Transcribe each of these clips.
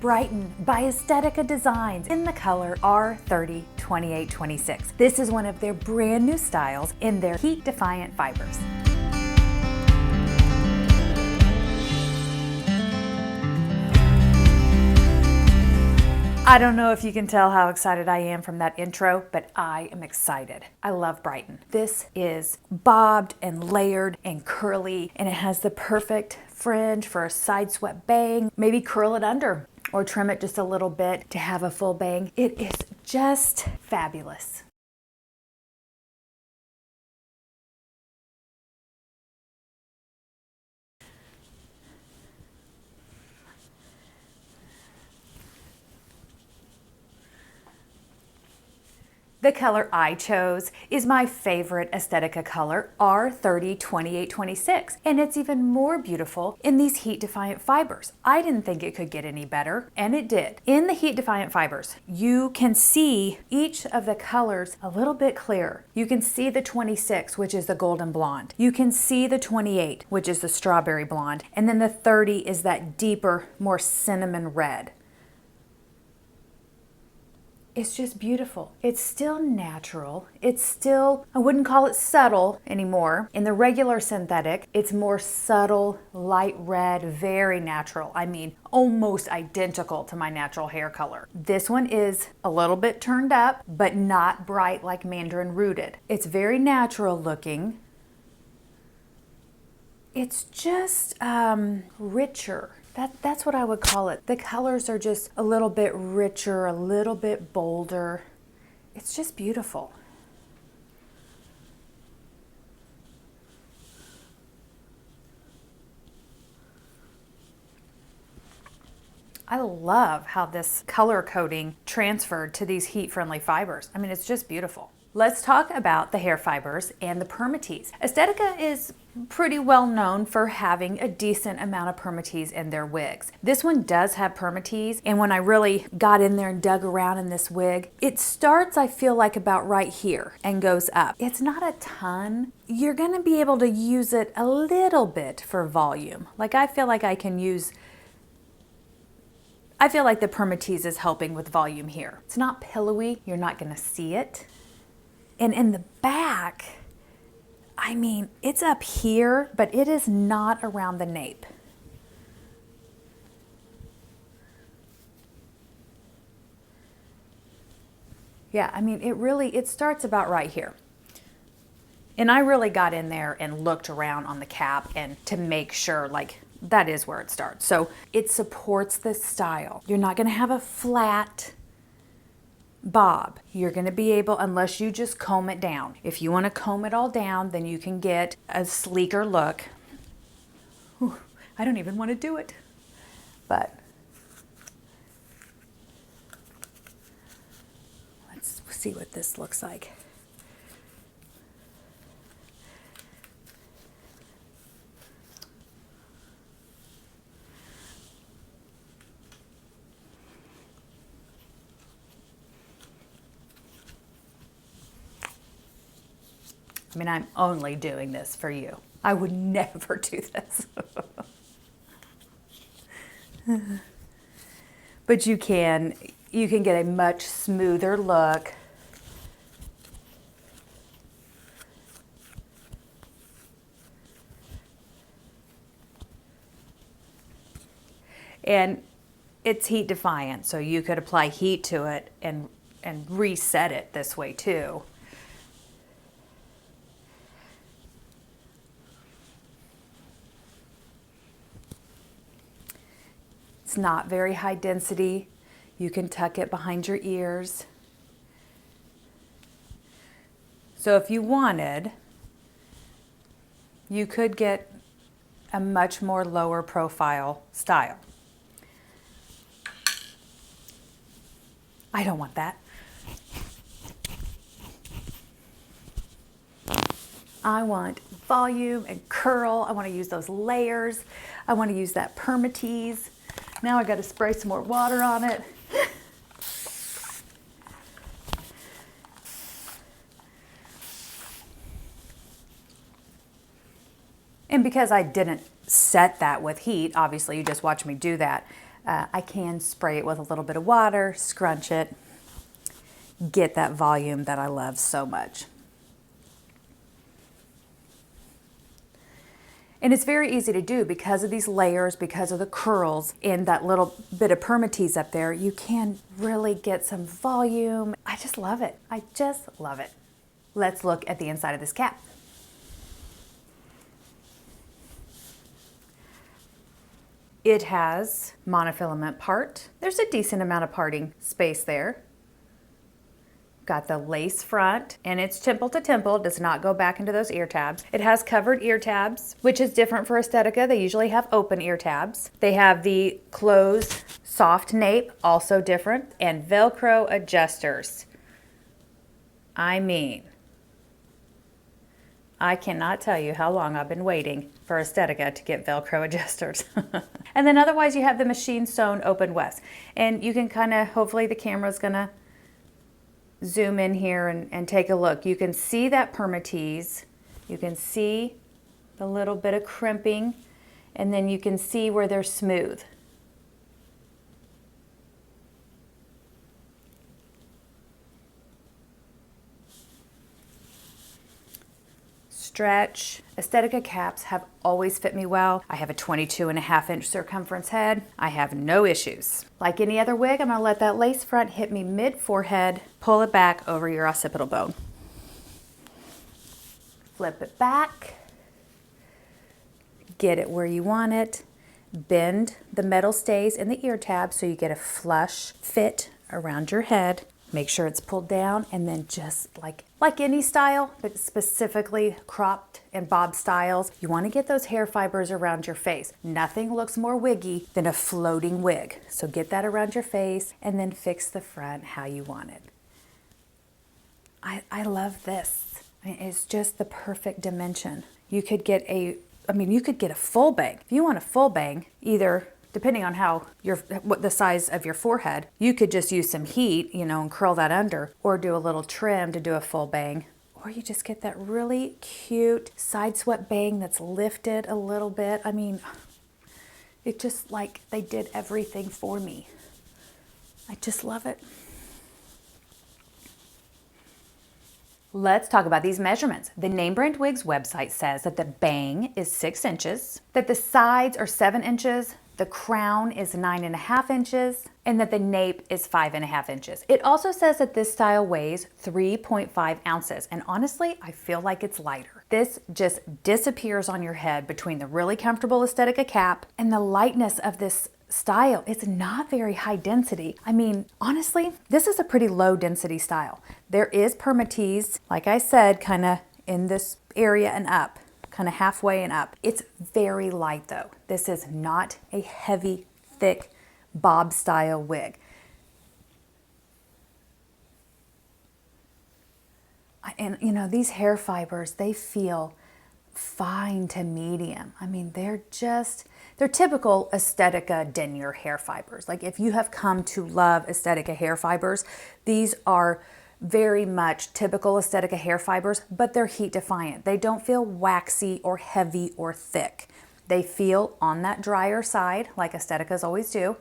Brighton by Estetica Designs in the color R30 2826. This is one of their brand new styles in their heat-defiant fibers. I don't know if you can tell how excited I am from that intro, but I am excited. I love Brighton. This is bobbed and layered and curly, and it has the perfect fringe for a side swept bang. Maybe curl it under or trim it just a little bit to have a full bang. It is just fabulous. The color I chose is my favorite Estetica color, R30 2826, and it's even more beautiful in these heat-defiant fibers. I didn't think it could get any better, and it did. In the heat-defiant fibers, you can see each of the colors a little bit clearer. You can see the 26, which is the golden blonde. You can see the 28, which is the strawberry blonde, and then the 30 is that deeper, more cinnamon red. It's just beautiful. It's still natural. It's still, I wouldn't call it subtle anymore. In the regular synthetic, it's more subtle, light red, very natural. I mean, almost identical to my natural hair color. This one is a little bit turned up, but not bright like Mandarin Rooted. It's very natural looking. It's just richer. That's what I would call it. The colors are just a little bit richer, a little bit bolder. It's just beautiful. I love how this color coding transferred to these heat-friendly fibers. I mean, it's just beautiful. Let's talk about the hair fibers and the Permatease. Estetica is pretty well known for having a decent amount of Permatease in their wigs. This one does have Permatease, and when I really got in there and dug around in this wig, it starts, I feel like, about right here and goes up. It's not a ton. You're gonna be able to use it a little bit for volume. Like I feel like the Permatease is helping with volume here. It's not pillowy, you're not gonna see it. And in the back, I mean, it's up here, but it is not around the nape. Yeah, I mean, it starts about right here. And I really got in there and looked around on the cap and to make sure, like, that is where it starts. So it supports this style. You're not gonna have a flat bob. You're going to be able, unless you just comb it down. If you want to comb it all down, then you can get a sleeker look. Whew, I don't even want to do it. But let's see what this looks like. I mean, I'm only doing this for you. I would never do this. But you can get a much smoother look. And it's heat defiant, so you could apply heat to it and reset it this way too. It's not very high density. You can tuck it behind your ears. So if you wanted, you could get a much more lower profile style. I don't want that. I want volume and curl. I want to use those layers. I want to use that Permatease. Now I got to spray some more water on it. And because I didn't set that with heat, obviously you just watch me do that, I can spray it with a little bit of water, scrunch it, get that volume that I love so much. And it's very easy to do because of these layers, because of the curls and that little bit of Permatease up there. You can really get some volume. I just love it. I just love it. Let's look at the inside of this cap. It has monofilament part. There's a decent amount of parting space there. Got the lace front, and it's temple to temple, does not go back into those ear tabs. It has covered ear tabs, which is different for Estetica. They usually have open ear tabs. They have the closed soft nape, also different, and Velcro adjusters. I mean, I cannot tell you how long I've been waiting for Estetica to get Velcro adjusters. And then otherwise you have the machine sewn open wefts. And you can kind of, hopefully the camera's gonna zoom in here and take a look. You can see that Permatease. You can see the little bit of crimping, and then you can see where they're smooth. Stretch. Estetica caps have always fit me well. I have a 22.5-inch circumference head. I have no issues. Like any other wig, I'm gonna let that lace front hit me mid-forehead, pull it back over your occipital bone. Flip it back, get it where you want it, bend the metal stays in the ear tab so you get a flush fit around your head. Make sure it's pulled down, and then just like any style, but specifically cropped and bob styles, you want to get those hair fibers around your face. Nothing looks more wiggy than a floating wig. So get that around your face and then fix the front how you want it. I love this. I mean, it's just the perfect dimension. You could get a full bang. If you want a full bang, either depending on what the size of your forehead, you could just use some heat, and curl that under, or do a little trim to do a full bang. Or you just get that really cute side swept bang that's lifted a little bit. I mean, it's just like they did everything for me. I just love it. Let's talk about these measurements. The Name Brand Wigs website says that the bang is 6 inches, that the sides are 7 inches, the crown is 9.5 inches, and that the nape is 5.5 inches. It also says that this style weighs 3.5 ounces, and honestly, I feel like it's lighter. This just disappears on your head between the really comfortable Estetica cap and the lightness of this style. It's not very high density. I mean, honestly, this is a pretty low density style. There is Permatease, like I said, kind of in this area and up, kind of halfway and up. It's very light though. This is not a heavy, thick bob style wig. And these hair fibers, they feel fine to medium. I mean, they're typical Estetica denier hair fibers. Like if you have come to love Estetica hair fibers, these are very much typical Estetica hair fibers, but they're heat defiant. They don't feel waxy or heavy or thick. They feel on that drier side, like Esteticas always do.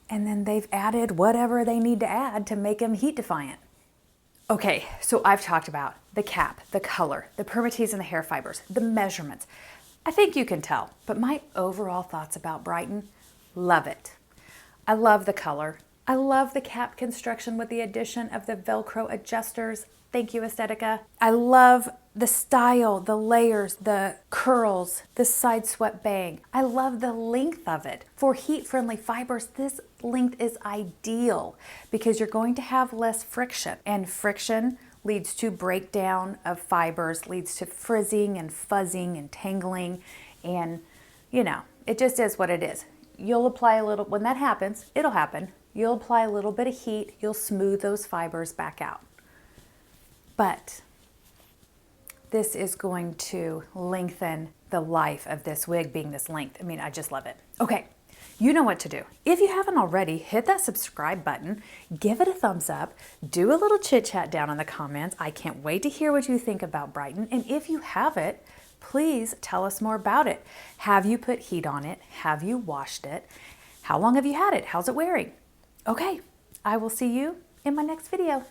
And then they've added whatever they need to add to make them heat defiant. Okay, so I've talked about the cap, the color, the Permatease and the hair fibers, the measurements. I think you can tell, but my overall thoughts about Brighton, love it. I love the color. I love the cap construction with the addition of the Velcro adjusters. Thank you, Estetica. I love the style, the layers, the curls, the side swept bang. I love the length of it. For heat-friendly fibers, this length is ideal because you're going to have less friction, and friction leads to breakdown of fibers, leads to frizzing and fuzzing and tangling, and it just is what it is. You'll apply a little, when that happens, it'll happen. You'll apply a little bit of heat, you'll smooth those fibers back out. But this is going to lengthen the life of this wig being this length. I mean, I just love it. Okay, you know what to do. If you haven't already, hit that subscribe button, give it a thumbs up, do a little chit chat down in the comments. I can't wait to hear what you think about Brighton. And if you have it, Please tell us more about it. Have you put heat on it? Have you washed it? How long have you had it? How's it wearing? Okay, I will see you in my next video.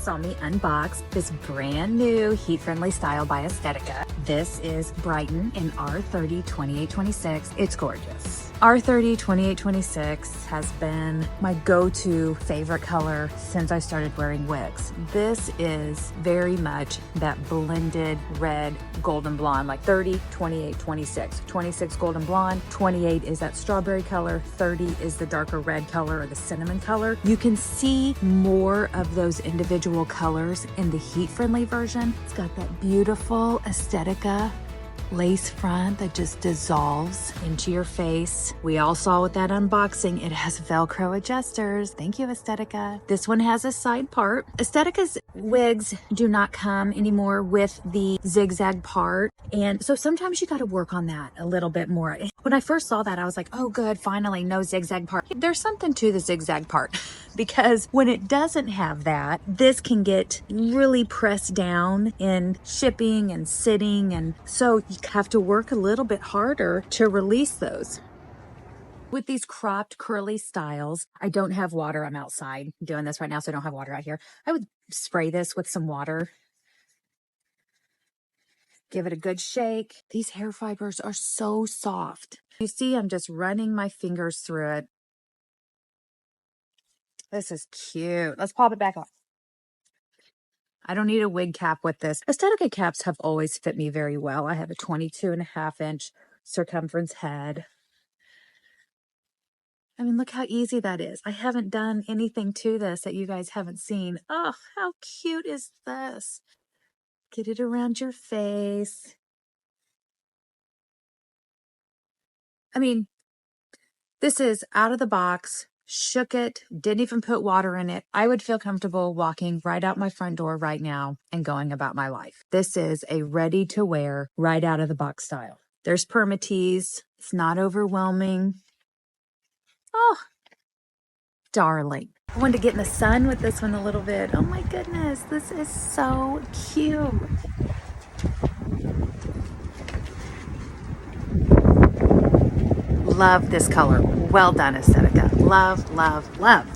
Saw me unbox this brand new heat-friendly style by Estetica. This is Brighton in R30 2826. It's gorgeous. R30 2826 has been my go-to favorite color since I started wearing wigs. This is very much that blended red golden blonde, like 30, 28, 26. 26 golden blonde, 28 is that strawberry color, 30 is the darker red color or the cinnamon color. You can see more of those individual colors in the heat-friendly version. It's got that beautiful Estetica lace front that just dissolves into your face. We all saw with that unboxing, it has Velcro adjusters. Thank you, Estetica. This one has a side part. Estetica's wigs do not come anymore with the zigzag part. And so sometimes you got to work on that a little bit more. When I first saw that, I was like, oh good, finally, no zigzag part. There's something to the zigzag part because when it doesn't have that, this can get really pressed down in shipping and sitting. And so you have to work a little bit harder to release those. With these cropped curly styles, I don't have water. I'm outside doing this right now, so I don't have water out here. I would spray this with some water. Give it a good shake. These hair fibers are so soft. You see, I'm just running my fingers through it. This is cute. Let's pop it back on. I don't need a wig cap with this. Estetica caps have always fit me very well. I have a 22.5-inch circumference head. I mean, look how easy that is. I haven't done anything to this that you guys haven't seen. Oh, how cute is this? Get it around your face. I mean, this is out of the box. Shook it, didn't even put water in it. I would feel comfortable walking right out my front door right now and going about my life. This is a ready to wear right out of the box style. There's Permatease. It's not overwhelming. Oh, darling. I wanted to get in the sun with this one a little bit. Oh my goodness, this is so cute. Love this color. Well done, Estetica. Love, love, love.